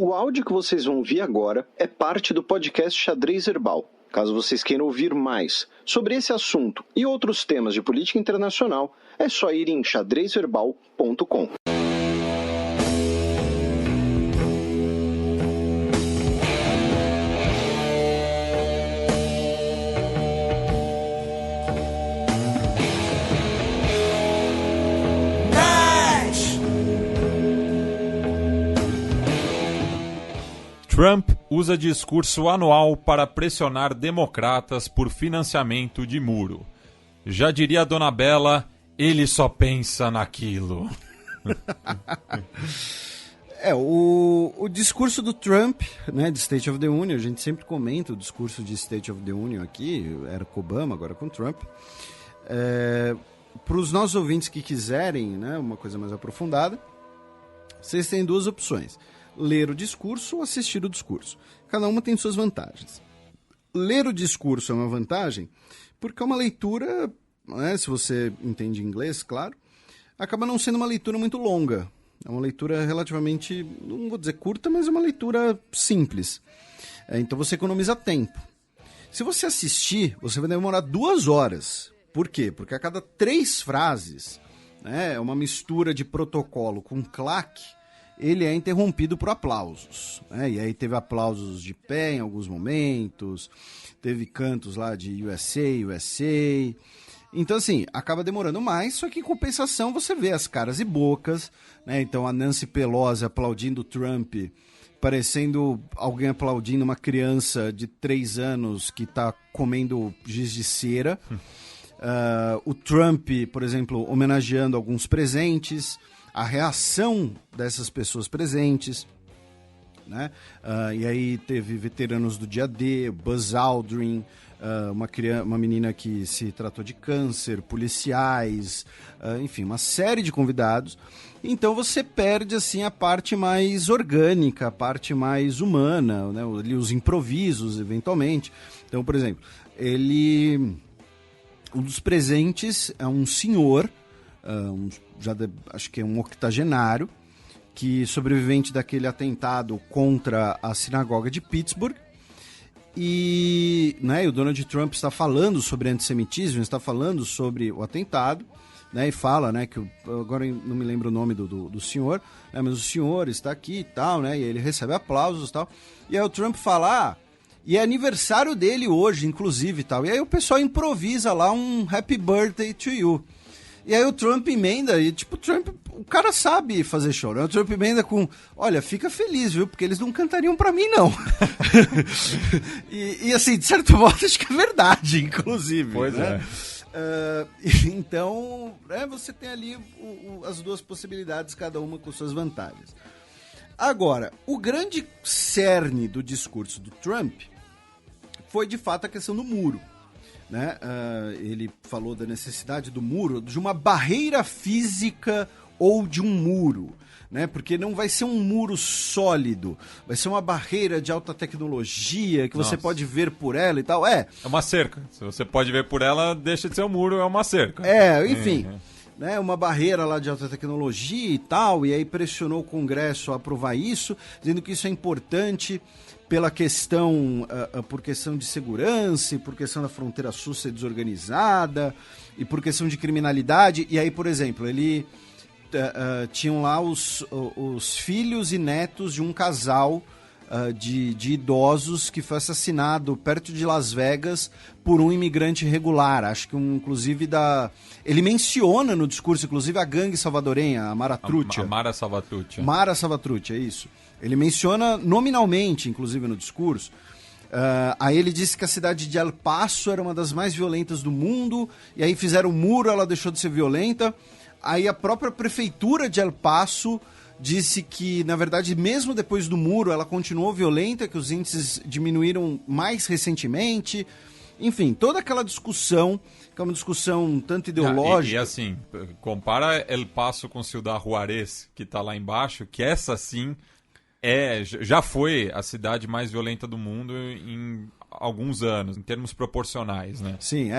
O áudio que vocês vão ouvir agora é parte do podcast Xadrez Herbal. Caso vocês queiram ouvir mais sobre esse assunto e outros temas de política internacional, é só ir em xadrezherbal.com. Trump usa discurso anual para pressionar democratas por financiamento de muro. Já diria a Dona Bela, ele só pensa naquilo. O discurso do Trump, né, de State of the Union, a gente sempre comenta o discurso de State of the Union aqui, era com Obama, agora com Trump. Para os nossos ouvintes que quiserem, né, uma coisa mais aprofundada, vocês têm duas opções. Ler o discurso ou assistir o discurso. Cada uma tem suas vantagens. Ler o discurso é uma vantagem porque é uma leitura, né, se você entende inglês, claro, acaba não sendo uma leitura muito longa. É uma leitura relativamente, não vou dizer curta, mas é uma leitura simples. Então você economiza tempo. Se você assistir, você vai demorar 2 horas. Por quê? Porque a cada 3 frases, né, é uma mistura de protocolo com claque, ele é interrompido por aplausos, né? E aí teve aplausos de pé em alguns momentos, teve cantos lá de USA, USA. Então, assim, acaba demorando mais, só que em compensação você vê as caras e bocas, né? Então a Nancy Pelosi aplaudindo o Trump, parecendo alguém aplaudindo uma criança de 3 anos que está comendo giz de cera. O Trump, por exemplo, homenageando alguns presentes, a reação dessas pessoas presentes, né? E aí teve veteranos do dia D, Buzz Aldrin, uma menina que se tratou de câncer, policiais, enfim, uma série de convidados. Então você perde assim a parte mais orgânica, a parte mais humana, né? Os improvisos, eventualmente. Então, por exemplo, um dos presentes é um senhor, acho que é um octogenário, que sobrevivente daquele atentado contra a sinagoga de Pittsburgh. E, né, o Donald Trump está falando sobre antissemitismo, está falando sobre o atentado, né, e fala, né, que agora não me lembro o nome do senhor, né, mas o senhor está aqui e tal, né, e ele recebe aplausos e tal. E aí o Trump fala, e é aniversário dele hoje, inclusive, e tal. E aí o pessoal improvisa lá um Happy Birthday to You. E aí o Trump emenda, e tipo, o cara sabe fazer show, né? O Trump emenda com, olha, fica feliz, viu? Porque eles não cantariam pra mim, não. e assim, de certo modo, acho que é verdade, inclusive. Pois né? Então, você tem ali as duas possibilidades, cada uma com suas vantagens. Agora, o grande cerne do discurso do Trump foi, de fato, a questão do muro. Né? Ele falou da necessidade do muro, de uma barreira física ou de um muro, né? Porque não vai ser um muro sólido, vai ser uma barreira de alta tecnologia que você pode ver por ela e tal. É uma cerca, se você pode ver por ela, deixa de ser um muro, é uma cerca. Enfim, né? Uma barreira lá de alta tecnologia e tal, e aí pressionou o Congresso a aprovar isso, dizendo que isso é importante pela questão, por questão de segurança, e por questão da fronteira sul ser desorganizada, e por questão de criminalidade. E aí, por exemplo, ele tinham lá os filhos e netos de um casal de idosos que foi assassinado perto de Las Vegas por um imigrante irregular. Acho que inclusive ele menciona no discurso, inclusive, a gangue salvadorenha, a Mara Truccia. A Mara Salvatruccia. Mara Salvatruccia, é isso. Ele menciona nominalmente, inclusive, no discurso. Aí ele disse que a cidade de El Paso era uma das mais violentas do mundo, e aí fizeram um muro, ela deixou de ser violenta. Aí a própria prefeitura de El Paso disse que, na verdade, mesmo depois do muro, ela continuou violenta, que os índices diminuíram mais recentemente. Enfim, toda aquela discussão, que é uma discussão tanto ideológica... E assim, compara El Paso com Ciudad Juárez, que está lá embaixo, que essa sim já foi a cidade mais violenta do mundo em alguns anos, em termos proporcionais, né? Sim,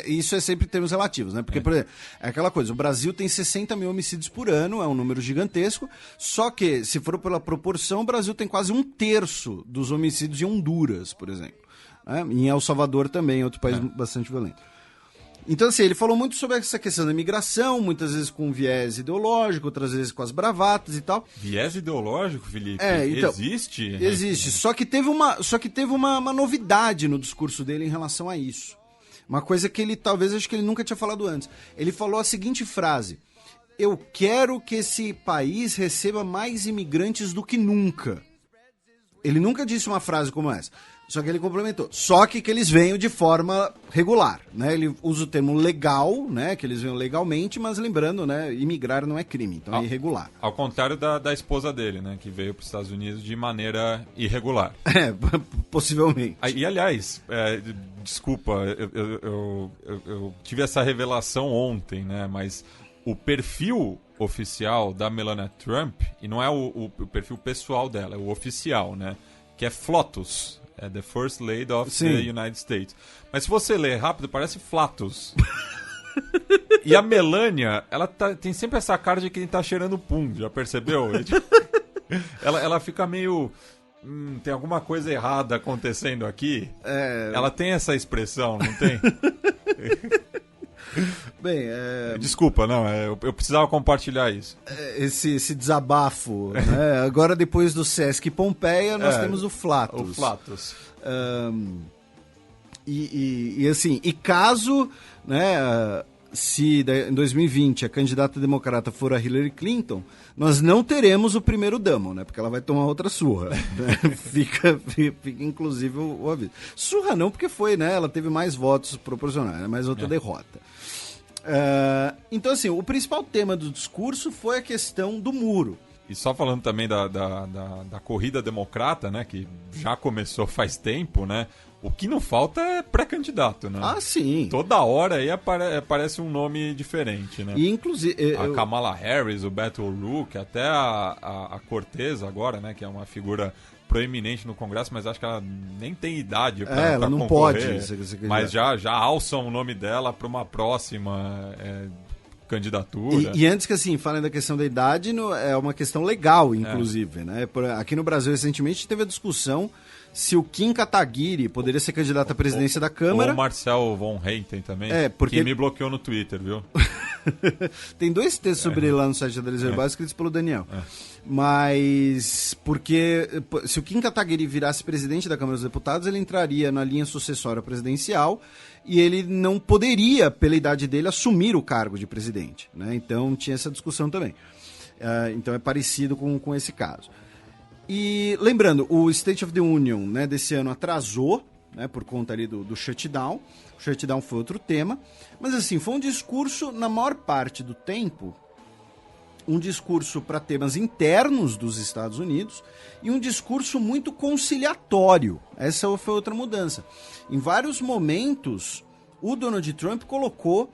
isso é sempre termos relativos, né? Porque, por exemplo, é aquela coisa, o Brasil tem 60 mil homicídios por ano, é um número gigantesco, só que, se for pela proporção, o Brasil tem quase 1/3 dos homicídios em Honduras, por exemplo. Né? E em El Salvador também, outro país bastante violento. Então, assim, ele falou muito sobre essa questão da imigração, muitas vezes com viés ideológico, outras vezes com as bravatas e tal. Viés ideológico, Felipe? Então, existe? Existe. Só que teve uma novidade no discurso dele em relação a isso. Uma coisa que ele, talvez, acho que ele nunca tinha falado antes. Ele falou a seguinte frase: eu quero que esse país receba mais imigrantes do que nunca. Ele nunca disse uma frase como essa. Só que ele complementou. Só que eles venham de forma regular, né? Ele usa o termo legal, né? Que eles venham legalmente, mas lembrando, né? Imigrar não é crime, então é irregular. Ao contrário da esposa dele, né? Que veio para os Estados Unidos de maneira irregular. Possivelmente. E, aliás, desculpa, eu tive essa revelação ontem, né? Mas o perfil oficial da Melania Trump, e não é o perfil pessoal dela, é o oficial, né? Que é Flotus. É The First Lady of the United States. Mas se você ler rápido, parece Flatus. E a Melania, ela tem sempre essa cara de quem tá cheirando pum, já percebeu? Ela fica meio... tem alguma coisa errada acontecendo aqui? Ela tem essa expressão, não tem? Bem, desculpa, não, eu precisava compartilhar isso. Esse desabafo, né? Agora, depois do Sesc Pompeia, nós temos o Flatus. O Flatus. Assim, e caso, né, se em 2020 a candidata democrata for a Hillary Clinton, nós não teremos o primeiro damo, né? Porque ela vai tomar outra surra. Né? fica inclusive o aviso. Surra não, porque foi, né? Ela teve mais votos proporcionais, né? Mais outra derrota. Então, assim, o principal tema do discurso foi a questão do muro. E só falando também da corrida democrata, né? Que já começou faz tempo, né? O que não falta é pré-candidato, né? Ah, sim. Toda hora aí aparece um nome diferente, né? E, inclusive... A Kamala Harris, o Beto O'Rourke, até a Cortez agora, né? Que é uma figura proeminente no Congresso, mas acho que ela nem tem idade para ela não concorrer, pode. Mas já alçam o nome dela para uma próxima candidatura. E antes que assim, falem da questão da idade, é uma questão legal, inclusive. Né? Aqui no Brasil, recentemente, teve a discussão se o Kim Kataguiri poderia ser candidato à presidência da Câmara. Ou o Marcel von Heiten também, que me bloqueou no Twitter, viu? Tem 2 textos sobre ele lá no site da Xadrez Herbal, escritos pelo Daniel. Mas, porque se o Kim Kataguiri virasse presidente da Câmara dos Deputados, ele entraria na linha sucessória presidencial e ele não poderia, pela idade dele, assumir o cargo de presidente. Né? Então, tinha essa discussão também. Então, é parecido com esse caso. E lembrando, o State of the Union, né, desse ano atrasou, né, por conta ali do shutdown. O shutdown foi outro tema. Mas assim, foi um discurso, na maior parte do tempo, um discurso para temas internos dos Estados Unidos e um discurso muito conciliatório. Essa foi outra mudança. Em vários momentos, o Donald Trump colocou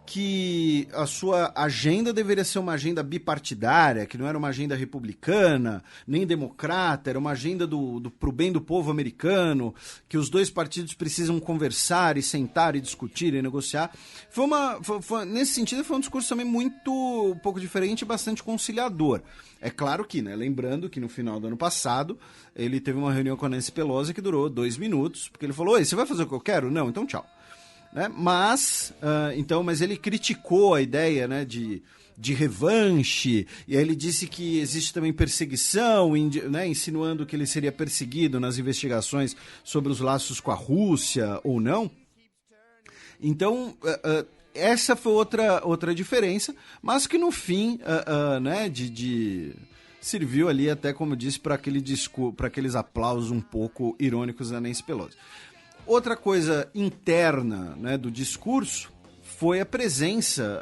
que a sua agenda deveria ser uma agenda bipartidária, que não era uma agenda republicana, nem democrata, era uma agenda pro bem do povo americano, que os 2 partidos precisam conversar e sentar e discutir e negociar. Nesse sentido, foi um discurso também um pouco diferente e bastante conciliador. É claro que, né, lembrando que no final do ano passado, ele teve uma reunião com a Nancy Pelosi que durou 2 minutos, porque ele falou: "Oi, você vai fazer o que eu quero?" "Não, então tchau." Né? Mas ele criticou a ideia, né, de revanche, e aí ele disse que existe também perseguição, né, insinuando que ele seria perseguido nas investigações sobre os laços com a Rússia ou não. Então, essa foi outra diferença, mas que no fim né, serviu ali até, como eu disse, para aqueles aplausos um pouco irônicos da Nancy Pelosi. Outra coisa interna, né, do discurso foi a presença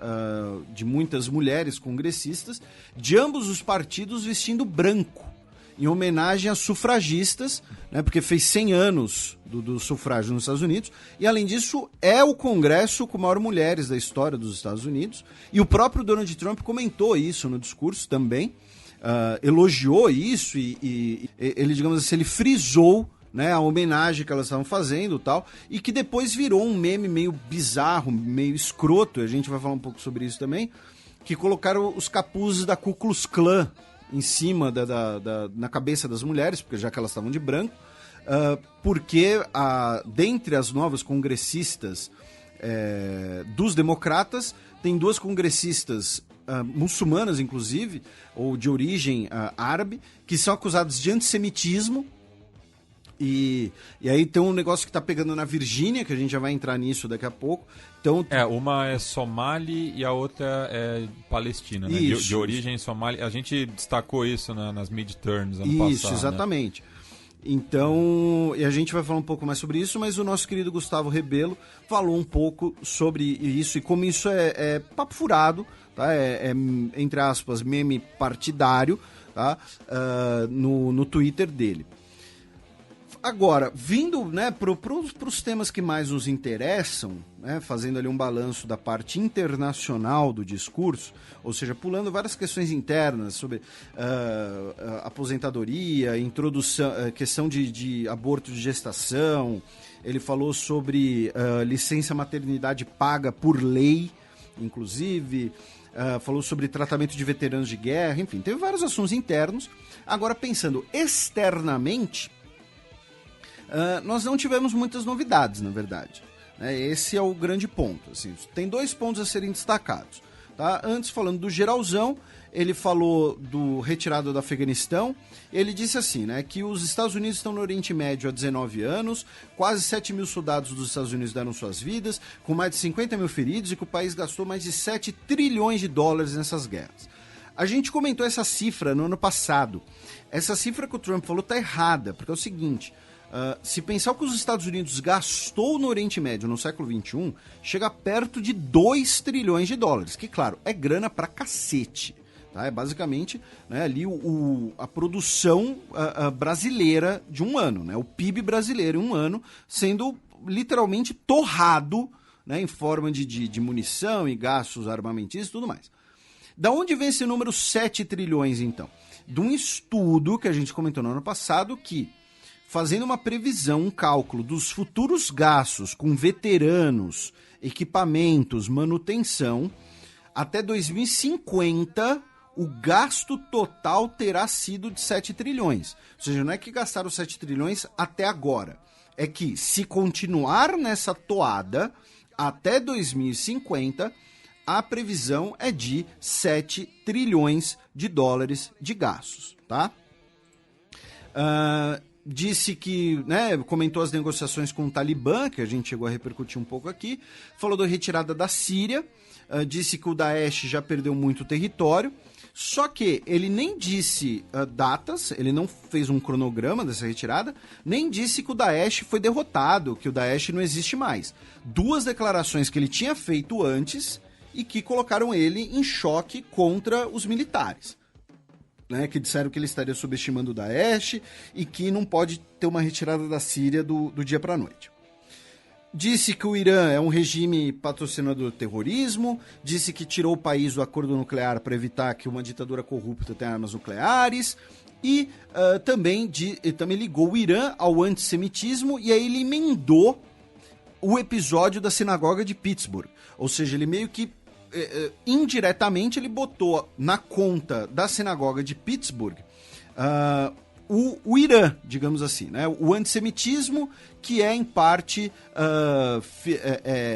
de muitas mulheres congressistas de ambos os partidos vestindo branco, em homenagem às sufragistas, né, porque fez 100 anos do sufrágio nos Estados Unidos, e além disso é o Congresso com maior mulheres da história dos Estados Unidos, e o próprio Donald Trump comentou isso no discurso também, elogiou isso e ele, digamos assim, ele frisou, né, a homenagem que elas estavam fazendo e tal, e que depois virou um meme meio bizarro, meio escroto, a gente vai falar um pouco sobre isso também, que colocaram os capuzes da Ku Klux Klan em cima na cabeça das mulheres, porque já que elas estavam de branco, porque dentre as novas congressistas dos democratas, tem duas congressistas muçulmanas, inclusive, ou de origem árabe, que são acusadas de antissemitismo. E aí tem um negócio que tá pegando na Virgínia, que a gente já vai entrar nisso daqui a pouco. Então, uma é somali e a outra é palestina, né? De origem somali. A gente destacou isso nas midterms ano passado. Isso, exatamente. Né? Então, e a gente vai falar um pouco mais sobre isso, mas o nosso querido Gustavo Rebelo falou um pouco sobre isso e como isso é papo furado, tá? Entre aspas, meme partidário, tá? No Twitter dele. Agora, vindo, né, para os temas que mais nos interessam, né, fazendo ali um balanço da parte internacional do discurso, ou seja, pulando várias questões internas sobre aposentadoria, introdução, questão de aborto de gestação, ele falou sobre licença maternidade paga por lei, inclusive, falou sobre tratamento de veteranos de guerra, enfim, teve vários assuntos internos. Agora, pensando externamente, nós não tivemos muitas novidades, na verdade. Esse é o grande ponto. Assim, tem dois pontos a serem destacados. Tá? Antes, falando do geralzão, ele falou do retirado do Afeganistão. Ele disse assim, né, que os Estados Unidos estão no Oriente Médio há 19 anos, quase 7 mil soldados dos Estados Unidos deram suas vidas, com mais de 50 mil feridos e que o país gastou mais de 7 trilhões de dólares nessas guerras. A gente comentou essa cifra no ano passado. Essa cifra que o Trump falou está errada, porque é o seguinte... se pensar o que os Estados Unidos gastou no Oriente Médio no século XXI, chega perto de 2 trilhões de dólares, que, claro, é grana pra cacete. Tá? É basicamente, né, ali a produção brasileira de um ano, né? O PIB brasileiro em um ano sendo literalmente torrado, né, em forma de munição e gastos armamentistas e tudo mais. Da onde vem esse número 7 trilhões, então? De um estudo que a gente comentou no ano passado que, fazendo uma previsão, um cálculo dos futuros gastos com veteranos, equipamentos, manutenção, até 2050, o gasto total terá sido de 7 trilhões. Ou seja, não é que gastaram 7 trilhões até agora. É que, se continuar nessa toada, até 2050, a previsão é de 7 trilhões de dólares de gastos, tá? Disse que, né, comentou as negociações com o Talibã, que a gente chegou a repercutir um pouco aqui, falou da retirada da Síria, disse que o Daesh já perdeu muito território, só que ele nem disse datas, ele não fez um cronograma dessa retirada, nem disse que o Daesh foi derrotado, que o Daesh não existe mais. Duas declarações que ele tinha feito antes e que colocaram ele em choque contra os militares. Né, que disseram que ele estaria subestimando o Daesh e que não pode ter uma retirada da Síria do dia para a noite. Disse que o Irã é um regime patrocinador do terrorismo, disse que tirou o país do acordo nuclear para evitar que uma ditadura corrupta tenha armas nucleares e também ligou o Irã ao antissemitismo e aí ele emendou o episódio da sinagoga de Pittsburgh. Ou seja, ele meio que indiretamente ele botou na conta da sinagoga de Pittsburgh o Irã, digamos assim, né? O antissemitismo que é em parte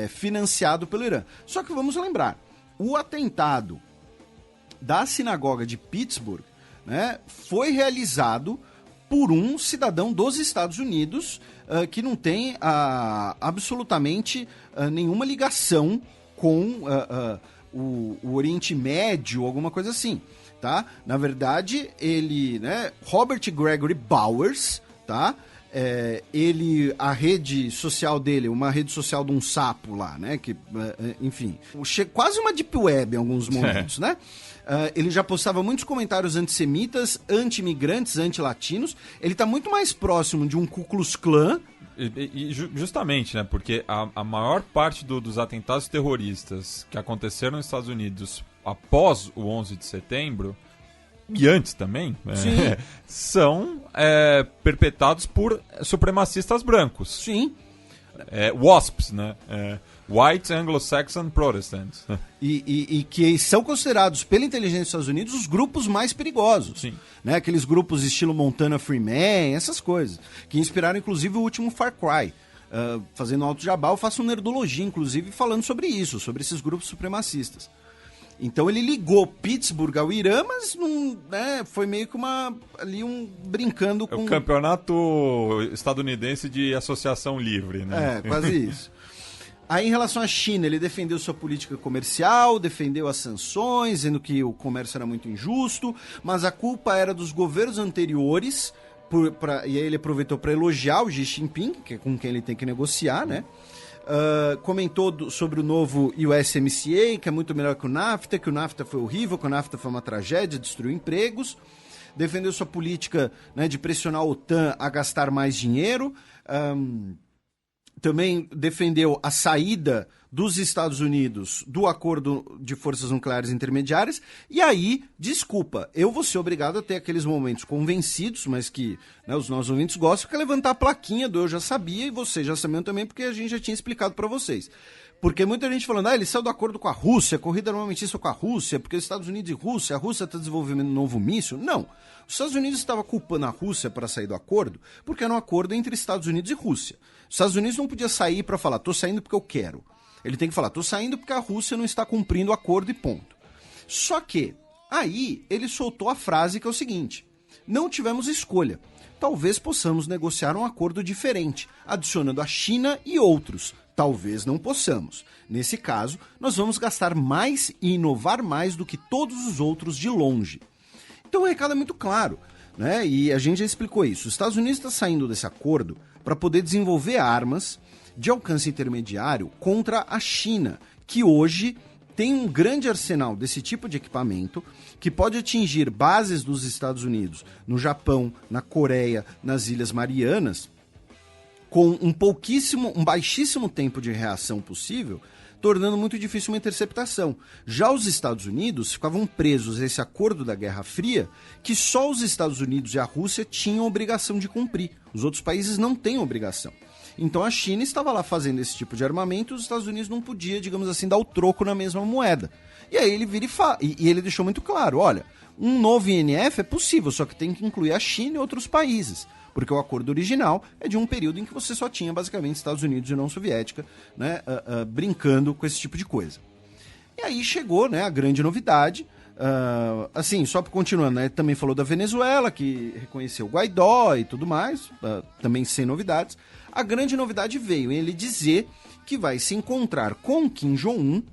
financiado pelo Irã. Só que vamos lembrar, o atentado da sinagoga de Pittsburgh, né, foi realizado por um cidadão dos Estados Unidos que não tem absolutamente nenhuma ligação com o Oriente Médio, alguma coisa assim, tá? Na verdade, ele, né, Robert Gregory Bowers, tá? A rede social dele, uma rede social de um sapo lá, né? Que, enfim, quase uma deep web em alguns momentos, né? Ele já postava muitos comentários antissemitas, anti-imigrantes, anti-latinos. Ele tá muito mais próximo de um Ku Klux Klan. E justamente, né? Porque a maior parte dos atentados terroristas que aconteceram nos Estados Unidos após o 11 de setembro e antes também, são perpetrados por supremacistas brancos. Sim. WASPs, né? White Anglo-Saxon Protestants. E que são considerados pela inteligência dos Estados Unidos os grupos mais perigosos. Sim. Né? Aqueles grupos estilo Montana Freeman, essas coisas. Que inspiraram, inclusive, o último Far Cry. Fazendo Alto Jabá, eu faço uma nerdologia, inclusive, falando sobre isso, sobre esses grupos supremacistas. Então ele ligou Pittsburgh ao Irã, mas não, né, foi meio que brincando com... o campeonato estadunidense de associação livre, né? Quase isso. Aí, em relação à China, ele defendeu sua política comercial, defendeu as sanções, dizendo que o comércio era muito injusto, mas a culpa era dos governos anteriores, e aí ele aproveitou para elogiar o Xi Jinping, que é com quem ele tem que negociar, né? Comentou sobre o novo USMCA, que é muito melhor que o NAFTA foi horrível, que o NAFTA foi uma tragédia, destruiu empregos. Defendeu sua política, né, de pressionar a OTAN a gastar mais dinheiro. Também defendeu a saída dos Estados Unidos do acordo de forças nucleares intermediárias. E aí, desculpa, eu vou ser obrigado a ter aqueles momentos convencidos, mas que, né, os nossos ouvintes gostam, que é levantar a plaquinha do eu já sabia e vocês já sabiam também, porque a gente já tinha explicado para vocês. Porque muita gente falando, ele saiu do acordo com a Rússia, corrida armamentista com a Rússia, porque os Estados Unidos e a Rússia está desenvolvendo um novo míssil. Não. Os Estados Unidos estavam culpando a Rússia para sair do acordo, porque era um acordo entre Estados Unidos e Rússia. Os Estados Unidos não podia sair para falar, tô saindo porque eu quero. Ele tem que falar, tô saindo porque a Rússia não está cumprindo o acordo e ponto. Só que, aí, ele soltou a frase que é o seguinte, não tivemos escolha. Talvez possamos negociar um acordo diferente, adicionando a China e outros. Talvez não possamos. Nesse caso, nós vamos gastar mais e inovar mais do que todos os outros de longe. Então o recado é muito claro, né? E a gente já explicou isso. Os Estados Unidos está saindo desse acordo para poder desenvolver armas de alcance intermediário contra a China, que hoje tem um grande arsenal desse tipo de equipamento que pode atingir bases dos Estados Unidos no Japão, na Coreia, nas Ilhas Marianas, com um baixíssimo tempo de reação possível, tornando muito difícil uma interceptação. Já os Estados Unidos ficavam presos a esse acordo da Guerra Fria, que só os Estados Unidos e a Rússia tinham obrigação de cumprir. Os outros países não têm obrigação. Então a China estava lá fazendo esse tipo de armamento e os Estados Unidos não podia, digamos assim, dar o troco na mesma moeda. E aí ele vira e ele deixou muito claro, olha, um novo INF é possível, só que tem que incluir a China e outros países. Porque o acordo original é de um período em que você só tinha basicamente Estados Unidos e União Soviética, né, brincando com esse tipo de coisa. E aí chegou, né, a grande novidade, assim, só continuando, né, também falou da Venezuela, que reconheceu o Guaidó e tudo mais, também sem novidades. A grande novidade veio em ele dizer que vai se encontrar com Kim Jong-un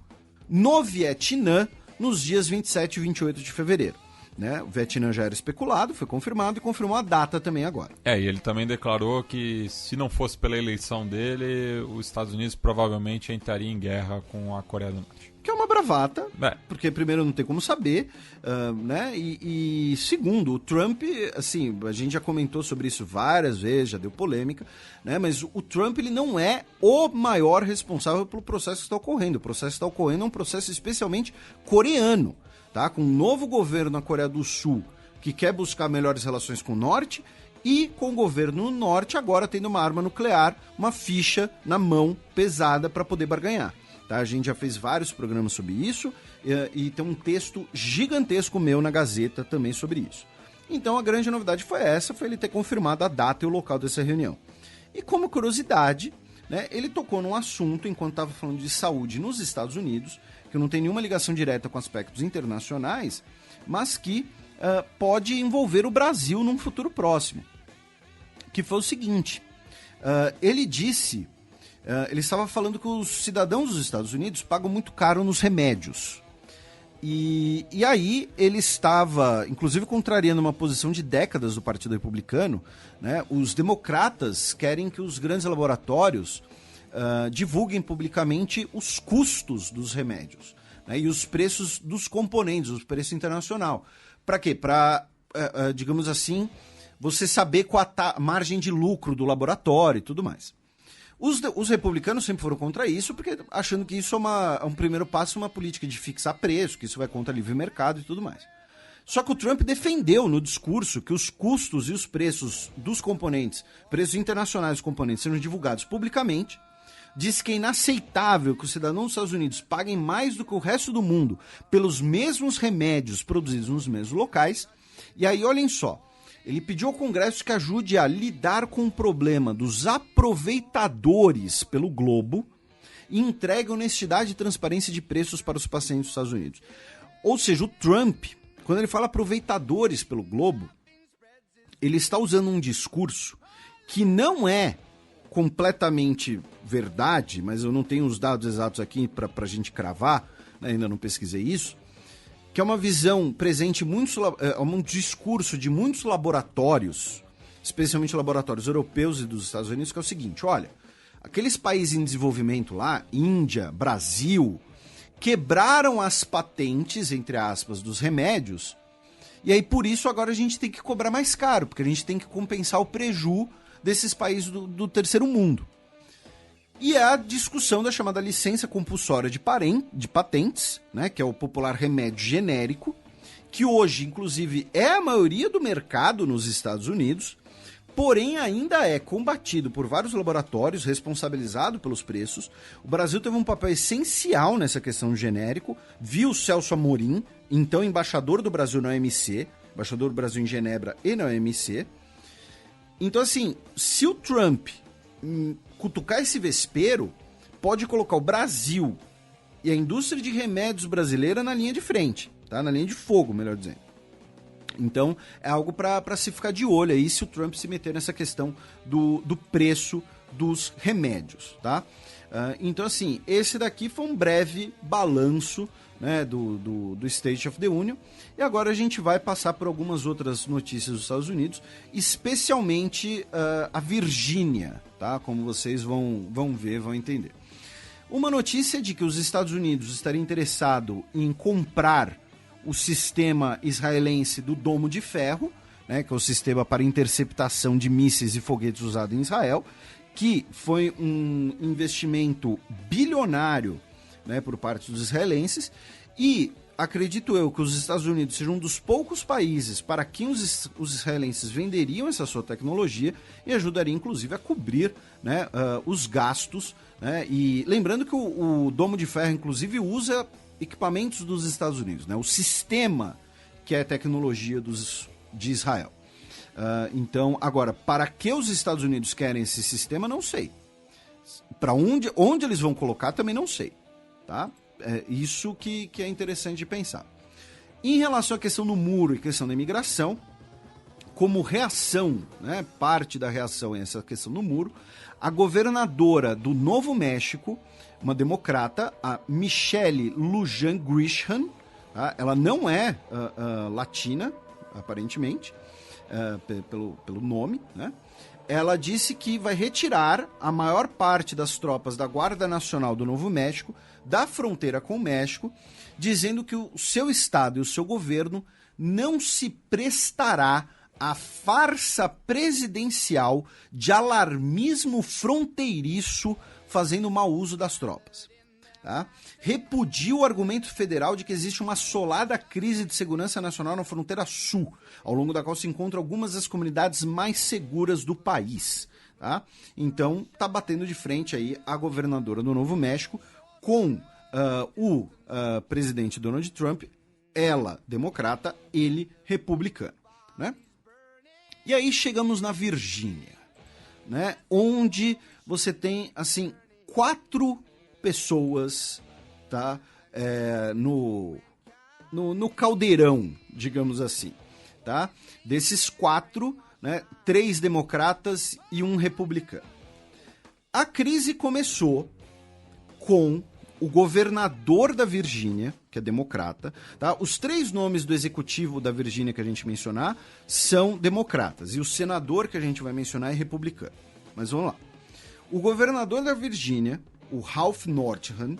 no Vietnã nos dias 27 e 28 de fevereiro. Né? O Vietnã já era especulado, foi confirmado e confirmou a data também agora. E ele também declarou que se não fosse pela eleição dele, os Estados Unidos provavelmente entraria em guerra com a Coreia do Norte. Que é uma bravata, porque primeiro não tem como saber, né? E segundo, o Trump, assim, a gente já comentou sobre isso várias vezes, já deu polêmica, né? Mas o Trump, ele não é o maior responsável pelo processo que está ocorrendo. O processo que está ocorrendo é um processo especialmente coreano. Tá? Com um novo governo na Coreia do Sul que quer buscar melhores relações com o Norte e com o governo no Norte agora tendo uma arma nuclear, uma ficha na mão pesada para poder barganhar. Tá? A gente já fez vários programas sobre isso e tem um texto gigantesco meu na Gazeta também sobre isso. Então a grande novidade foi ele ter confirmado a data e o local dessa reunião. E como curiosidade, né, ele tocou num assunto enquanto estava falando de saúde nos Estados Unidos, que não tem nenhuma ligação direta com aspectos internacionais, mas que pode envolver o Brasil num futuro próximo. Que foi o seguinte, ele disse, ele estava falando que os cidadãos dos Estados Unidos pagam muito caro nos remédios. E aí ele estava, inclusive, contrariando uma posição de décadas do Partido Republicano, né? Os democratas querem que os grandes laboratórios divulguem publicamente os custos dos remédios, né, e os preços dos componentes, o preço internacional. Para quê? Para, digamos assim, você saber qual a margem de lucro do laboratório e tudo mais. Os republicanos sempre foram contra isso, porque achando que isso é um primeiro passo, uma política de fixar preço, que isso vai contra livre mercado e tudo mais. Só que o Trump defendeu no discurso que os custos e os preços dos componentes, preços internacionais dos componentes, sejam divulgados publicamente. Diz que é inaceitável que os cidadãos dos Estados Unidos paguem mais do que o resto do mundo pelos mesmos remédios produzidos nos mesmos locais. E aí, olhem só, ele pediu ao Congresso que ajude a lidar com o problema dos aproveitadores pelo globo e entregue honestidade e transparência de preços para os pacientes dos Estados Unidos. Ou seja, o Trump, quando ele fala aproveitadores pelo globo, ele está usando um discurso que não é completamente verdade, mas eu não tenho os dados exatos aqui para a gente cravar, né, ainda não pesquisei isso, que é uma visão presente, um discurso de muitos laboratórios, especialmente laboratórios europeus e dos Estados Unidos, que é o seguinte: olha, aqueles países em desenvolvimento lá, Índia, Brasil, quebraram as patentes, entre aspas, dos remédios, e aí por isso agora a gente tem que cobrar mais caro, porque a gente tem que compensar o prejuízo desses países do terceiro mundo. E é a discussão da chamada licença compulsória de patentes, né, que é o popular remédio genérico, que hoje, inclusive, é a maioria do mercado nos Estados Unidos, porém ainda é combatido por vários laboratórios, responsabilizado pelos preços. O Brasil teve um papel essencial nessa questão do genérico, viu Celso Amorim, então embaixador do Brasil na OMC, embaixador do Brasil em Genebra e na OMC. Então, assim, se o Trump cutucar esse vespeiro, pode colocar o Brasil e a indústria de remédios brasileira na linha de frente, tá? Na linha de fogo, melhor dizendo. Então, é algo para se ficar de olho aí se o Trump se meter nessa questão do preço dos remédios, tá? Então, assim, esse daqui foi um breve balanço, né, do State of the Union. E agora a gente vai passar por algumas outras notícias dos Estados Unidos, especialmente a Virgínia, tá? Como vocês vão ver, vão entender. Uma notícia de que os Estados Unidos estariam interessados em comprar o sistema israelense do Domo de Ferro, né, que é o sistema para interceptação de mísseis e foguetes usado em Israel, que foi um investimento bilionário, né, por parte dos israelenses, e acredito eu que os Estados Unidos sejam um dos poucos países para quem os israelenses venderiam essa sua tecnologia e ajudaria inclusive a cobrir, né, os gastos, né, e lembrando que o Domo de Ferro inclusive usa equipamentos dos Estados Unidos, né, o sistema que é a tecnologia de Israel. Então, agora, para que os Estados Unidos querem esse sistema, não sei. Para onde eles vão colocar, também não sei. Tá? É isso que é interessante de pensar. Em relação à questão do muro e questão da imigração, como reação, né, parte da reação a essa questão do muro, a governadora do Novo México, uma democrata, a Michelle Lujan Grisham, tá? Ela não é latina, aparentemente, pelo nome, né? Ela disse que vai retirar a maior parte das tropas da Guarda Nacional do Novo México da fronteira com o México, dizendo que o seu estado e o seu governo não se prestará à farsa presidencial de alarmismo fronteiriço fazendo mau uso das tropas. Tá? Repudia o argumento federal de que existe uma assolada crise de segurança nacional na fronteira sul, ao longo da qual se encontram algumas das comunidades mais seguras do país. Tá? Então, tá batendo de frente aí a governadora do Novo México com o presidente Donald Trump, ela democrata, ele republicano. Né? E aí chegamos na Virgínia, né? Onde você tem, assim, 4 pessoas, tá, no caldeirão, digamos assim, tá? Desses 4, né, 3 democratas e 1 republicano. A crise começou com o governador da Virgínia, que é democrata, tá? Os 3 nomes do executivo da Virgínia que a gente mencionar são democratas, e o senador que a gente vai mencionar é republicano. Mas vamos lá. O governador da Virgínia, o Ralph Northam,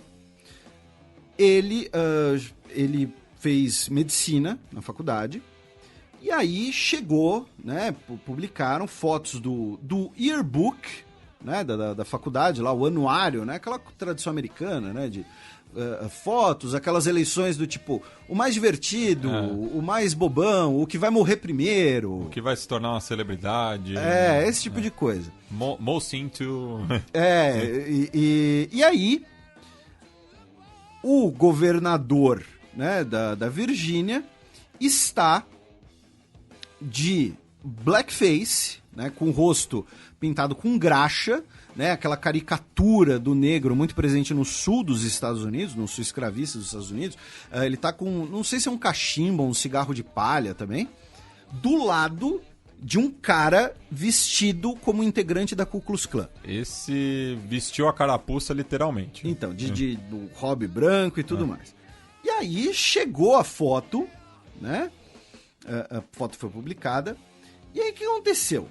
ele fez medicina na faculdade, e aí chegou, né, publicaram fotos do yearbook, né, da faculdade, lá, o anuário, né, aquela tradição americana, né, de fotos, aquelas eleições do tipo, o mais divertido, o mais bobão, o que vai morrer primeiro. O que vai se tornar uma celebridade. Esse tipo de coisa. Most into... E aí, o governador, né, da Virgínia está de blackface, né, com o rosto pintado com graxa, né, aquela caricatura do negro muito presente no sul dos Estados Unidos, no sul escravista dos Estados Unidos. Ele tá com, não sei se é um cachimbo ou um cigarro de palha também, do lado de um cara vestido como integrante da Ku Klux Klan. Esse vestiu a carapuça literalmente. Então, do hobby branco e tudo mais. E aí chegou a foto, né? A foto foi publicada. E aí o que aconteceu?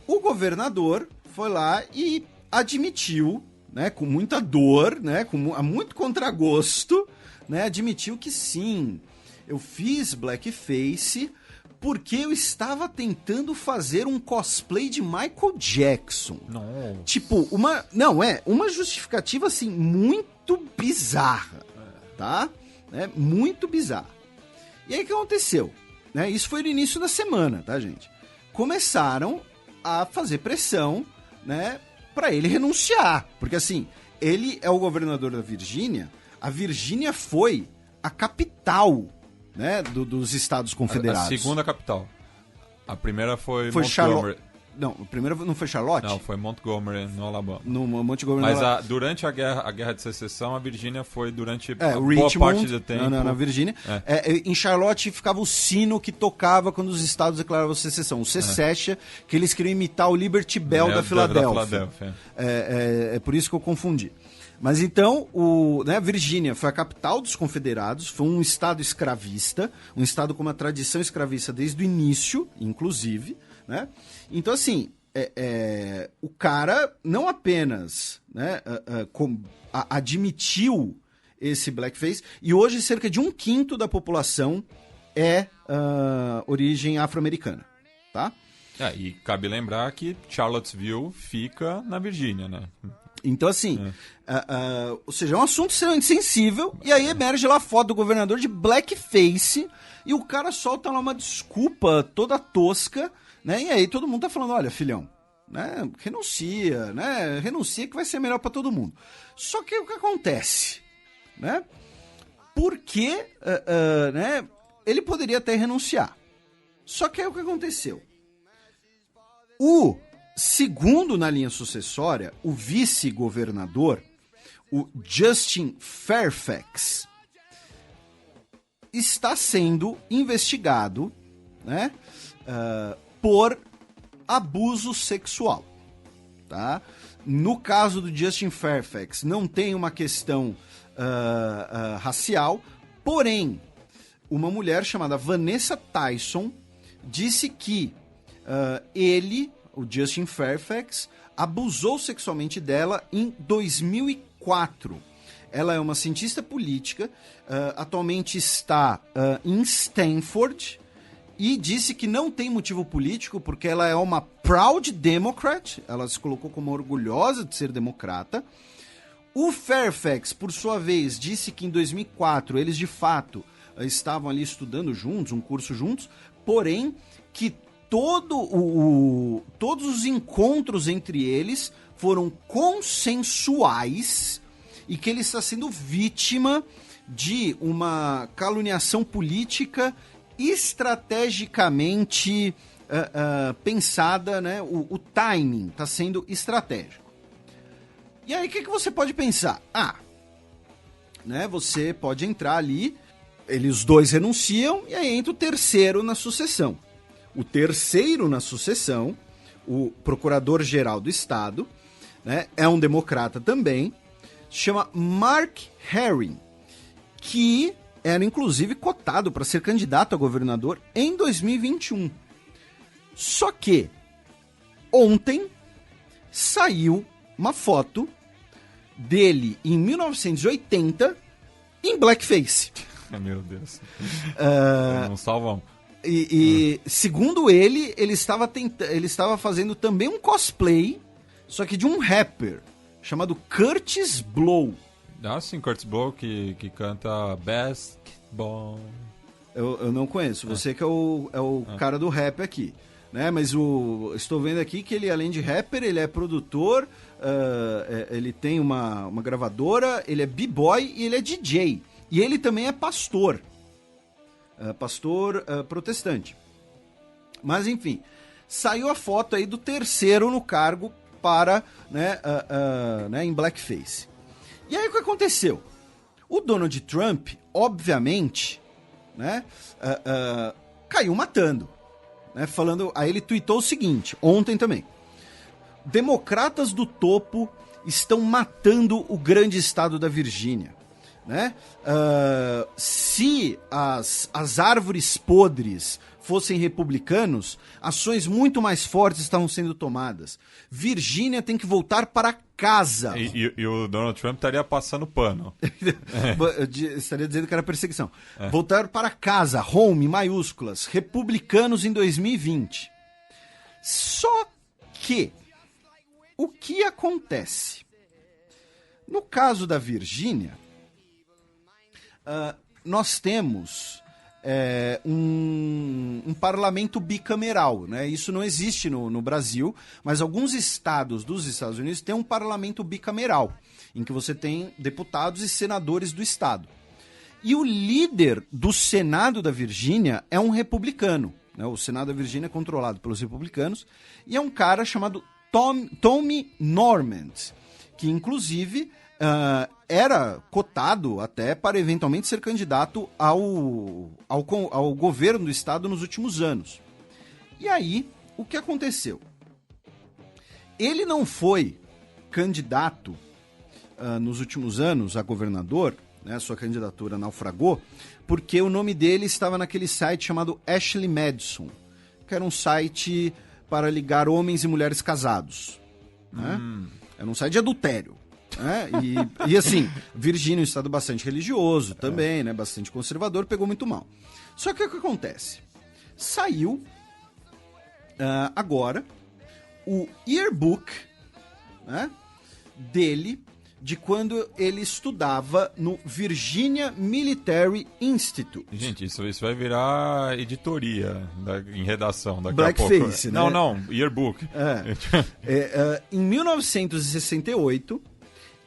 O governador foi lá e admitiu, né, com muita dor, né, com muito contragosto, né, admitiu que sim, eu fiz blackface porque eu estava tentando fazer um cosplay de Michael Jackson. Nossa. Tipo, uma justificativa assim muito bizarra, tá? Muito bizarra. E aí o que aconteceu? Né, isso foi no início da semana, tá, gente? Começaram a fazer pressão, né, para ele renunciar, porque assim, ele é o governador da Virgínia. A Virgínia foi a capital, né, dos Estados Confederados. A segunda capital. A primeira foi Montgomery. Não, a primeira não foi Charlotte? Não, foi Montgomery, no Alabama. No Montgomery, mas durante a guerra de secessão, a Virgínia foi durante Richmond, boa parte do tempo. Na Virgínia. Em Charlotte ficava o sino que tocava quando os estados declaravam secessão. O Secessia, que eles queriam imitar o Liberty Bell da Filadélfia. É por isso que eu confundi. Mas então, a Virgínia foi a capital dos confederados, foi um estado escravista, um estado com uma tradição escravista desde o início, inclusive, né? Então, assim, o cara não apenas, né, admitiu esse blackface, e hoje cerca de 1/5 da população é origem afro-americana, tá? E cabe lembrar que Charlottesville fica na Virgínia, né? Então, assim, ou seja, é um assunto extremamente sensível, e aí emerge lá a foto do governador de blackface, e o cara solta lá uma desculpa toda tosca, né? E aí todo mundo tá falando, olha, filhão, né, renuncia, né? Renuncia que vai ser melhor para todo mundo. Só que o que acontece, né? Porque, né, ele poderia até renunciar. Só que aí o que aconteceu? O segundo na linha sucessória, o vice-governador, o Justin Fairfax, está sendo investigado, né, por abuso sexual, tá? No caso do Justin Fairfax, não tem uma questão racial, porém, uma mulher chamada Vanessa Tyson disse que ele, o Justin Fairfax, abusou sexualmente dela em 2004. Ela é uma cientista política, atualmente está em Stanford, e disse que não tem motivo político porque ela é uma proud Democrat, ela se colocou como orgulhosa de ser democrata. O Fairfax, por sua vez, disse que em 2004 eles de fato estavam ali estudando juntos, um curso juntos, porém que todos os encontros entre eles foram consensuais e que ele está sendo vítima de uma caluniação política estrategicamente pensada, né? O timing está sendo estratégico. E aí o que você pode pensar? Né? Você pode entrar ali, os dois renunciam e aí entra o terceiro na sucessão. O terceiro na sucessão, o procurador-geral do Estado, né, é um democrata também, chama Mark Herring, que era inclusive cotado para ser candidato a governador em 2021. Só que ontem saiu uma foto dele em 1980 em blackface. Meu Deus. Não salvam. E segundo ele estava fazendo também um cosplay, só que de um rapper chamado Curtis Blow. Ah, sim, Curtis Blow, que canta Basketball. Eu não conheço, você que é o cara do rap aqui, né? Mas estou vendo aqui que ele, além de rapper, ele é produtor, ele tem uma gravadora, ele é b-boy e ele é DJ. E ele também é pastor, protestante. Mas, enfim, saiu a foto aí do terceiro no cargo para, né, em blackface. E aí o que aconteceu? O Donald Trump, obviamente, né, caiu matando, né, falando. Aí ele tweetou o seguinte, ontem também: democratas do topo estão matando o grande estado da Virgínia, né? Se as árvores podres fossem republicanos, ações muito mais fortes estavam sendo tomadas. Virgínia tem que voltar para casa. E o Donald Trump estaria passando pano. Estaria dizendo que era perseguição. Voltar para casa, home, maiúsculas, republicanos em 2020. Só que, o que acontece? No caso da Virgínia, nós temos um parlamento bicameral, né? Isso não existe no Brasil, mas alguns estados dos Estados Unidos têm um parlamento bicameral, em que você tem deputados e senadores do estado. E o líder do Senado da Virgínia é um republicano, né? O Senado da Virgínia é controlado pelos republicanos, e é um cara chamado Tommy Normand, que inclusive era cotado até para eventualmente ser candidato ao governo do estado nos últimos anos. E aí, o que aconteceu? Ele não foi candidato nos últimos anos a governador, né, sua candidatura naufragou, porque o nome dele estava naquele site chamado Ashley Madison, que era um site para ligar homens e mulheres casados. Né? Era um site de adultério. E assim, Virgínia é um estado bastante religioso também, né, bastante conservador, pegou muito mal. Só que o que acontece? Saiu agora o yearbook, né, dele, de quando ele estudava no Virginia Military Institute. Gente, isso vai virar editoria em redação daqui Blackface, a pouco. né? Não, yearbook. Em 1968,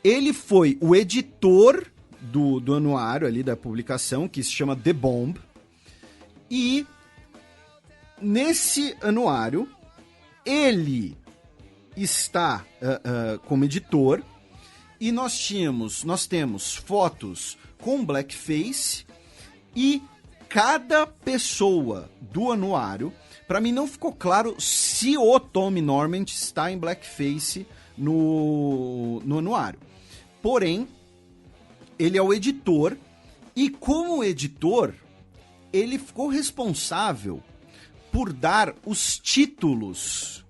ele foi o editor do anuário ali da publicação, que se chama The Bomb, e nesse anuário ele está como editor, e nós temos fotos com blackface, e cada pessoa do anuário, para mim não ficou claro se o Tommy Normand está em blackface no anuário. Porém, ele é o editor, e como editor, ele ficou responsável por dar os títulos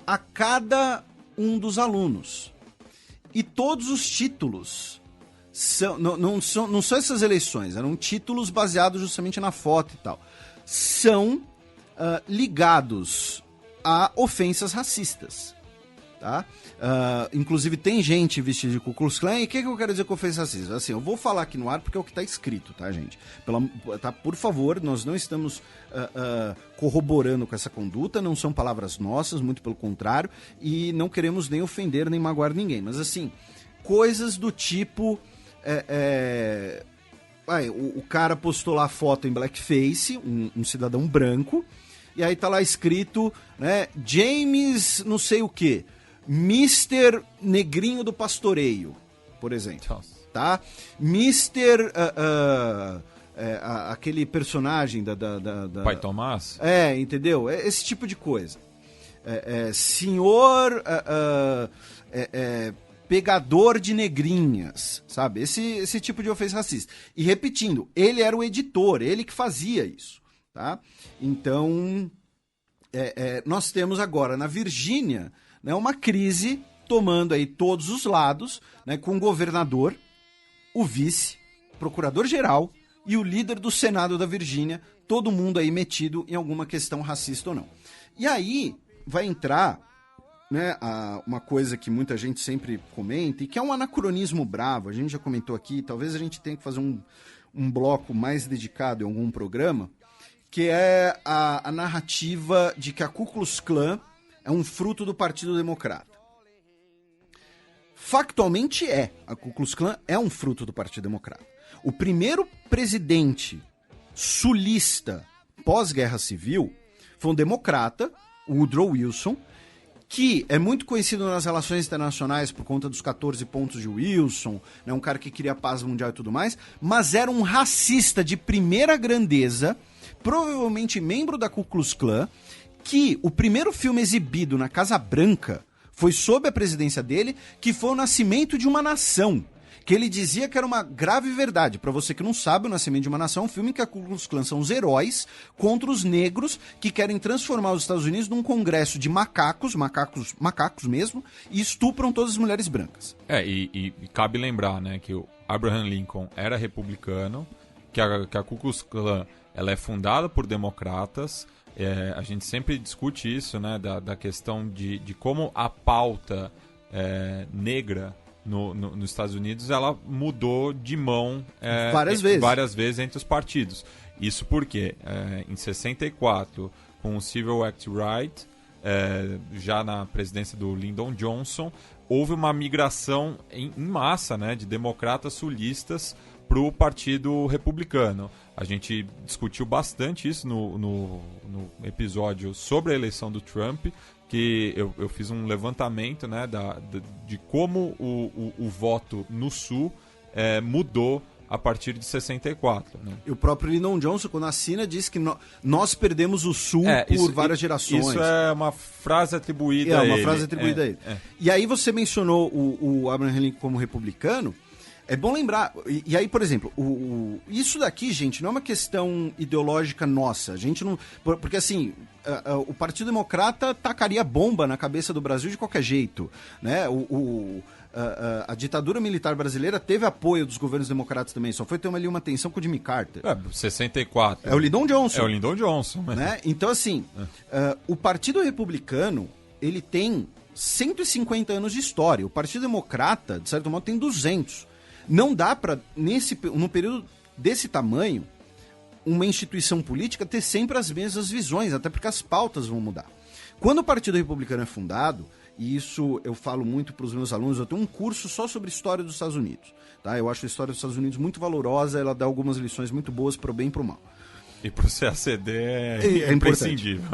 a cada um dos alunos. E todos os títulos não são essas eleições, eram títulos baseados justamente na foto e tal. São ligados a ofensas racistas. Tá? Inclusive tem gente vestida de Ku Klux Klan. E o que eu quero dizer com ofensa racista? Assim, eu vou falar aqui no ar porque é o que está escrito, tá, gente? Por favor, nós não estamos corroborando com essa conduta, não são palavras nossas, muito pelo contrário, e não queremos nem ofender nem magoar ninguém, mas assim, coisas do tipo o cara postou lá a foto em blackface, um cidadão branco, e aí tá lá escrito, né, James não sei o que, Mr. Negrinho do Pastoreio, por exemplo. Tá? Mr. Aquele personagem da Pai Tomás? Entendeu? Esse tipo de coisa. Senhor pegador de negrinhas, sabe? Esse tipo de ofensa racista. E repetindo, ele era o editor, ele que fazia isso. Tá? Então, nós temos agora na Virgínia, né, uma crise tomando aí todos os lados, né, com o governador, o vice, procurador-geral e o líder do Senado da Virgínia, todo mundo aí metido em alguma questão racista ou não. E aí vai entrar né, uma coisa que muita gente sempre comenta e que é um anacronismo bravo, a gente já comentou aqui, talvez a gente tenha que fazer um bloco mais dedicado em algum programa, que é a narrativa de que a Ku Klux Klan é um fruto do Partido Democrata. Factualmente a Ku Klux Klan é um fruto do Partido Democrata. O primeiro presidente sulista pós-guerra civil foi um democrata, o Woodrow Wilson, que é muito conhecido nas relações internacionais por conta dos 14 pontos de Wilson, né, um cara que queria paz mundial e tudo mais, mas era um racista de primeira grandeza, provavelmente membro da Ku Klux Klan, que o primeiro filme exibido na Casa Branca foi sob a presidência dele, que foi o Nascimento de uma Nação, que ele dizia que era uma grave verdade. Para você que não sabe, O Nascimento de uma Nação é um filme em que a Ku Klux Klan são os heróis contra os negros que querem transformar os Estados Unidos num congresso de macacos mesmo, e estupram todas as mulheres brancas. E cabe lembrar, né, que o Abraham Lincoln era republicano, que a Ku Klux Klan ela é fundada por democratas. A gente sempre discute isso, né, da questão de como a pauta negra nos Estados Unidos ela mudou de mão várias vezes entre os partidos. Isso porque em 64, com o Civil Act Right, já na presidência do Lyndon Johnson, houve uma migração em massa, né, de democratas sulistas para o Partido Republicano. A gente discutiu bastante isso no episódio sobre a eleição do Trump, que eu fiz um levantamento, né, de como o voto no Sul mudou a partir de 64. Né? E o próprio Lyndon Johnson, quando assina, diz que nós perdemos o Sul por várias gerações. Isso é uma frase atribuída a ele. É uma frase atribuída a ele. E aí você mencionou o Abraham Lincoln como republicano. É bom lembrar, e aí, por exemplo, isso daqui, gente, não é uma questão ideológica nossa. A gente não. Porque assim, o Partido Democrata tacaria bomba na cabeça do Brasil de qualquer jeito. Né? A ditadura militar brasileira teve apoio dos governos democratas também, só foi ter ali uma tensão com o Jimmy Carter. 64. É o Lyndon Johnson. É o Lyndon Johnson. Né? Então, assim, o Partido Republicano, ele tem 150 anos de história. O Partido Democrata, de certo modo, tem 200. Não dá para, num período desse tamanho, uma instituição política ter sempre as mesmas visões, até porque as pautas vão mudar. Quando o Partido Republicano é fundado, e isso eu falo muito para os meus alunos, eu tenho um curso só sobre história dos Estados Unidos. Tá? Eu acho a história dos Estados Unidos muito valorosa, ela dá algumas lições muito boas para o bem e para o mal. E para você aceder é imprescindível.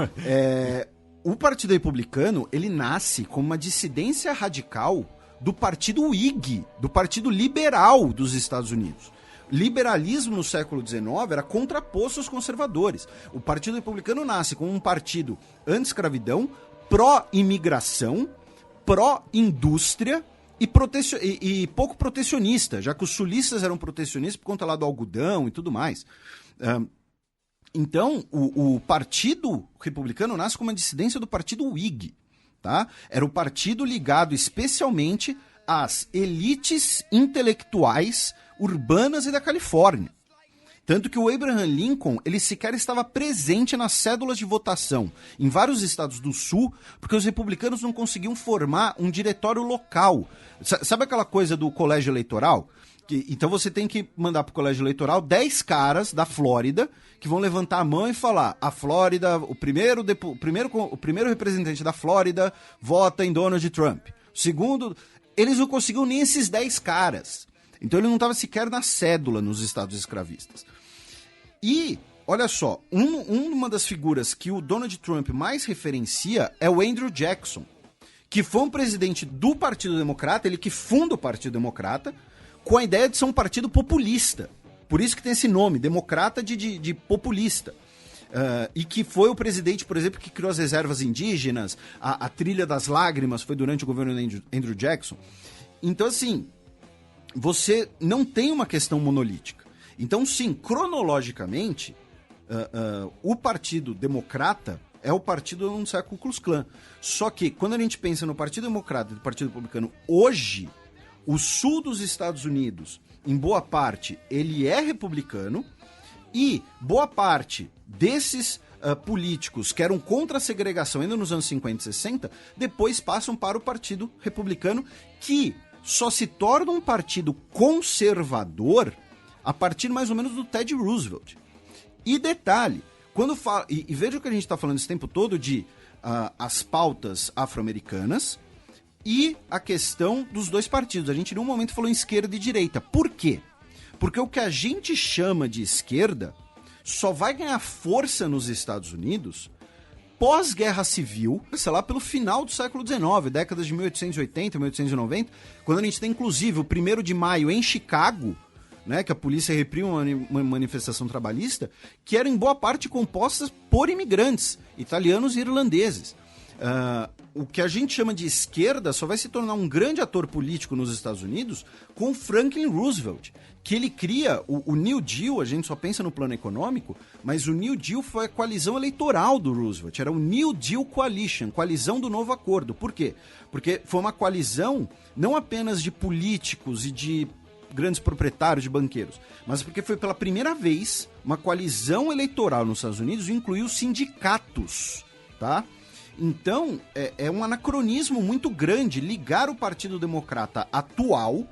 O Partido Republicano, ele nasce como uma dissidência radical do Partido Whig, do Partido Liberal dos Estados Unidos. Liberalismo no século XIX era contraposto aos conservadores. O Partido Republicano nasce como um partido anti-escravidão, pró-imigração, pró-indústria e pouco protecionista, já que os sulistas eram protecionistas por conta lá do algodão e tudo mais. Então, o Partido Republicano nasce como uma dissidência do Partido Whig. Tá? Era o partido ligado especialmente às elites intelectuais urbanas e da Califórnia. Tanto que o Abraham Lincoln, ele sequer estava presente nas cédulas de votação em vários estados do Sul, porque os republicanos não conseguiam formar um diretório local. Sabe aquela coisa do colégio eleitoral? Então você tem que mandar para o colégio eleitoral 10 caras da Flórida que vão levantar a mão e falar: a Flórida, o primeiro representante da Flórida vota em Donald Trump. O segundo, eles não conseguiam nem esses 10 caras. Então ele não estava sequer na cédula nos estados escravistas. E, olha só, uma das figuras que o Donald Trump mais referencia é o Andrew Jackson, que foi um presidente do Partido Democrata, ele que funda o Partido Democrata, com a ideia de ser um partido populista. Por isso que tem esse nome, democrata de populista. E que foi o presidente, por exemplo, que criou as reservas indígenas, a Trilha das Lágrimas foi durante o governo de Andrew Jackson. Então, assim, você não tem uma questão monolítica. Então, sim, cronologicamente, o Partido Democrata é o partido onde sai a Ku Klux Klan. Só que, quando a gente pensa no Partido Democrata e no Partido Republicano, hoje, o sul dos Estados Unidos, em boa parte, ele é republicano, e boa parte desses políticos que eram contra a segregação ainda nos anos 50 e 60, depois passam para o Partido Republicano, que só se torna um partido conservador a partir mais ou menos do Teddy Roosevelt. E detalhe, quando fala, e veja o que a gente está falando esse tempo todo de as pautas afro-americanas e a questão dos dois partidos. A gente em um momento falou em esquerda e direita. Por quê? Porque o que a gente chama de esquerda só vai ganhar força nos Estados Unidos pós-guerra civil, sei lá, pelo final do século XIX, décadas de 1880, 1890, quando a gente tem inclusive o 1º de maio em Chicago, né, que a polícia reprime uma manifestação trabalhista, que era em boa parte composta por imigrantes, italianos e irlandeses. O que a gente chama de esquerda só vai se tornar um grande ator político nos Estados Unidos com Franklin Roosevelt, que ele cria o New Deal. A gente só pensa no plano econômico, mas o New Deal foi a coalizão eleitoral do Roosevelt, era o New Deal Coalition, coalizão do novo acordo. Por quê? Porque foi uma coalizão não apenas de políticos e de grandes proprietários, de banqueiros, mas porque foi pela primeira vez uma coalizão eleitoral nos Estados Unidos e incluiu sindicatos, tá? Então, é um anacronismo muito grande ligar o Partido Democrata atual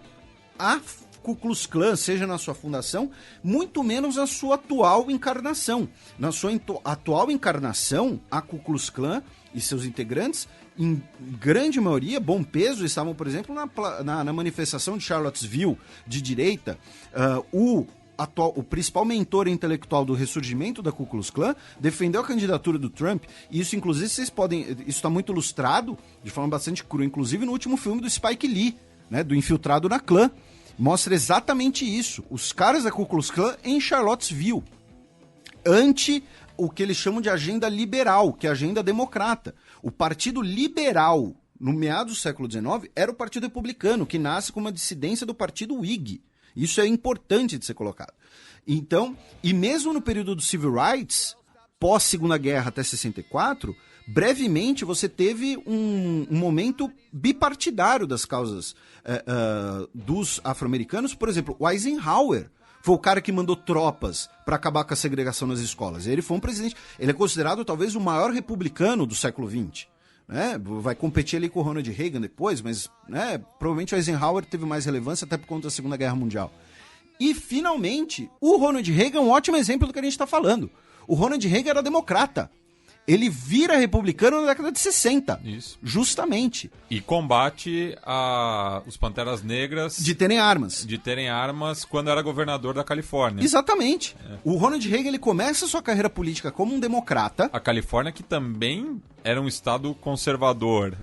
a Ku Klux Klan, seja na sua fundação, muito menos na sua atual encarnação. Na sua atual encarnação, a Ku Klux Klan e seus integrantes, em grande maioria, bom peso, estavam, por exemplo, na manifestação de Charlottesville, de direita. O principal mentor intelectual do ressurgimento da Ku Klux Klan defendeu a candidatura do Trump, e isso, inclusive, isso está muito ilustrado, de forma bastante crua, inclusive no último filme do Spike Lee, né, do Infiltrado na Klan. Mostra exatamente isso, os caras da Ku Klux Klan em Charlottesville, ante o que eles chamam de agenda liberal, que é a agenda democrata. O Partido Liberal, no meados do século XIX, era o Partido Republicano, que nasce com uma dissidência do Partido Whig. Isso é importante de ser colocado. Então, e mesmo no período do Civil Rights, pós-Segunda Guerra até 64, brevemente você teve um momento bipartidário das causas dos afro-americanos. Por exemplo, o Eisenhower foi o cara que mandou tropas para acabar com a segregação nas escolas. Ele foi um presidente, ele é considerado talvez o maior republicano do século XX. Né? Vai competir ali com o Ronald Reagan depois, mas né, provavelmente o Eisenhower teve mais relevância até por conta da Segunda Guerra Mundial. E, finalmente, o Ronald Reagan é um ótimo exemplo do que a gente está falando. O Ronald Reagan era democrata. Ele vira republicano na década de 60. Isso. Justamente. E combate os Panteras Negras... De terem armas. De terem armas quando era governador da Califórnia. Exatamente. O Ronald Reagan ele começa a sua carreira política como um democrata. A Califórnia, que também era um estado conservador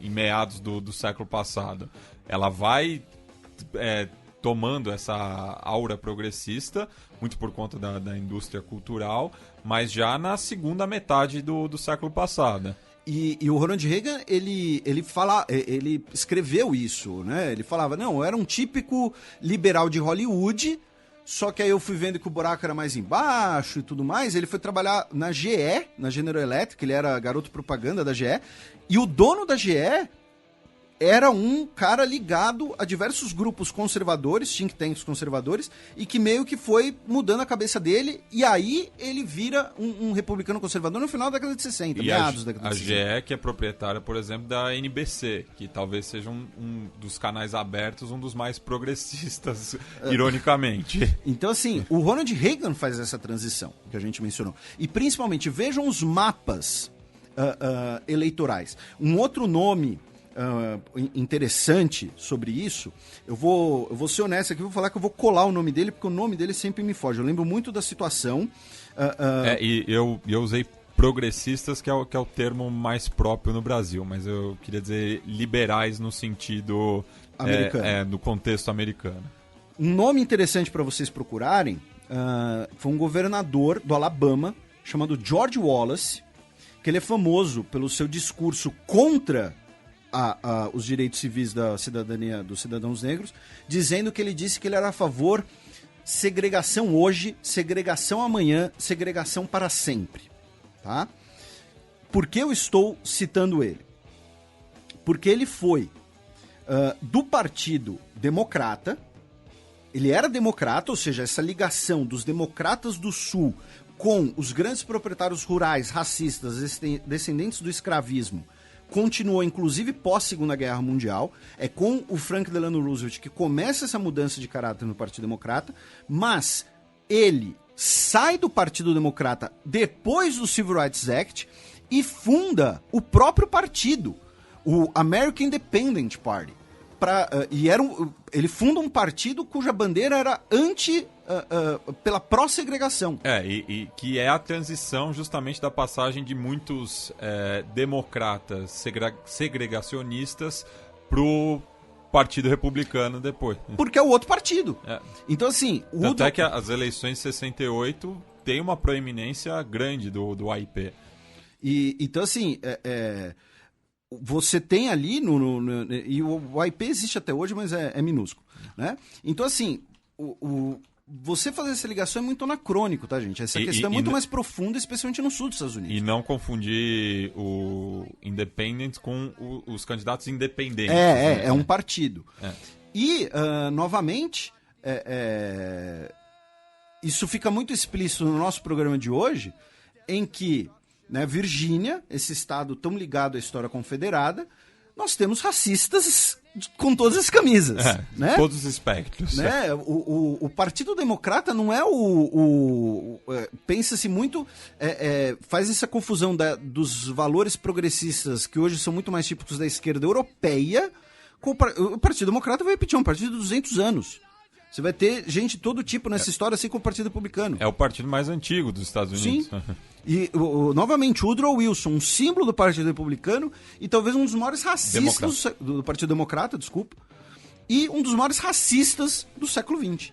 em meados do século passado. Ela vai... tomando essa aura progressista, muito por conta da indústria cultural, mas já na segunda metade do século passado. E o Ronald Reagan, ele escreveu isso, né? Ele falava, não, eu era um típico liberal de Hollywood, só que aí eu fui vendo que o buraco era mais embaixo e tudo mais. Ele foi trabalhar na GE, na General Electric, ele era garoto propaganda da GE, e o dono da GE era um cara ligado a diversos grupos conservadores, think tanks conservadores, e que meio que foi mudando a cabeça dele, e aí ele vira um republicano conservador no final da década de 60, meados da década de 60. A GE, que é proprietária, por exemplo, da NBC, que talvez seja um dos canais abertos, um dos mais progressistas, ironicamente. Então, assim, o Ronald Reagan faz essa transição, que a gente mencionou. E, principalmente, vejam os mapas eleitorais. Um outro nome... interessante sobre isso, eu vou ser honesto aqui, vou falar que eu vou colar o nome dele, porque o nome dele sempre me foge. Eu lembro muito da situação. E eu usei progressistas, que é o termo mais próprio no Brasil, mas eu queria dizer liberais no sentido no contexto americano. Um nome interessante para vocês procurarem foi um governador do Alabama chamado George Wallace, que ele é famoso pelo seu discurso contra os direitos civis da cidadania dos cidadãos negros, dizendo que ele disse que ele era a favor segregação hoje, segregação amanhã, segregação para sempre. Tá? Por que eu estou citando ele? Porque ele foi do Partido Democrata, ele era democrata, ou seja, essa ligação dos democratas do Sul com os grandes proprietários rurais racistas descendentes do escravismo, continuou inclusive pós-Segunda Guerra Mundial. É com o Franklin Delano Roosevelt que começa essa mudança de caráter no Partido Democrata, mas ele sai do Partido Democrata depois do Civil Rights Act e funda o próprio partido, o American Independent Party. Ele funda um partido cuja bandeira era pela pró-segregação. E que é a transição justamente da passagem de muitos democratas segregacionistas pro Partido Republicano depois. Porque é o outro partido. Então, assim... Tanto é que as eleições de 68 tem uma proeminência grande do AIP. Então, assim... você tem ali e o AIP existe até hoje, mas é minúsculo, né? Então, assim, você fazer essa ligação é muito anacrônico, tá, gente? Essa questão é muito mais profunda, especialmente no sul dos Estados Unidos. E não confundir o independent com os candidatos independentes. É um partido. E, novamente, isso fica muito explícito no nosso programa de hoje, em que, né, Virgínia, esse estado tão ligado à história confederada, nós temos racistas com todas as camisas. Né? Todos os espectros. Né? O Partido Democrata não é pensa-se muito... faz essa confusão dos valores progressistas, que hoje são muito mais típicos da esquerda europeia, com o Partido Democrata, vai repetir, é um partido de 200 anos. Você vai ter gente de todo tipo nessa história, assim como o Partido Republicano. É o partido mais antigo dos Estados Unidos. Sim. E, novamente, Woodrow Wilson, um símbolo do Partido Republicano e talvez um dos maiores racistas do Partido Democrata, desculpa, e um dos maiores racistas do século XX.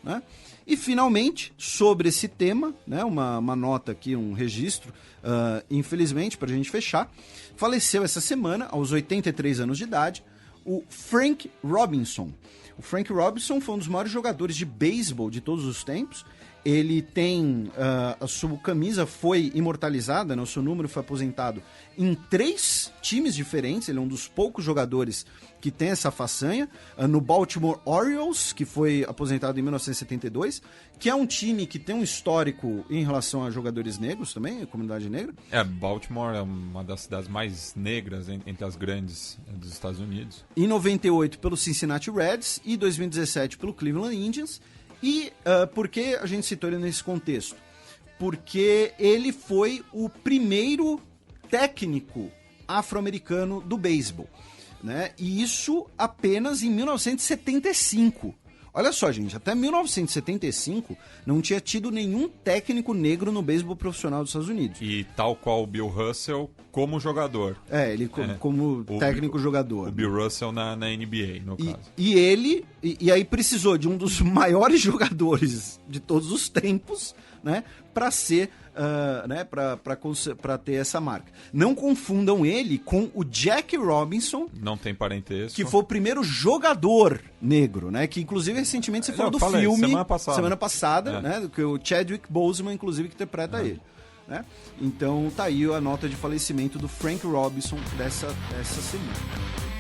Né? E, finalmente, sobre esse tema, né, uma nota aqui, um registro, infelizmente, para a gente fechar, faleceu essa semana, aos 83 anos de idade, o Frank Robinson. O Frank Robinson foi um dos maiores jogadores de beisebol de todos os tempos. Ele tem... a sua camisa foi imortalizada, né? O seu número foi aposentado em 3 times diferentes. Ele é um dos poucos jogadores que tem essa façanha. No Baltimore Orioles, que foi aposentado em 1972, que é um time que tem um histórico em relação a jogadores negros também, a comunidade negra. Baltimore é uma das cidades mais negras entre as grandes dos Estados Unidos. Em 98 pelo Cincinnati Reds e 2017 pelo Cleveland Indians. E por que a gente citou ele nesse contexto? Porque ele foi o primeiro técnico afro-americano do beisebol, né? E isso apenas em 1975. Olha só, gente, até 1975 não tinha tido nenhum técnico negro no beisebol profissional dos Estados Unidos. E tal qual o Bill Russell como jogador. Ele como técnico jogador. O Bill Russell na NBA, no caso. E ele, e aí precisou de um dos maiores jogadores de todos os tempos, né, para ser, para ter essa marca. Não confundam ele com o Jack Robinson. Não tem parentesco. Que foi o primeiro jogador negro, né, que inclusive recentemente você falou do filme semana passada, né, que o Chadwick Boseman inclusive que interpreta ele. Né? Então tá aí a nota de falecimento do Frank Robinson dessa semana.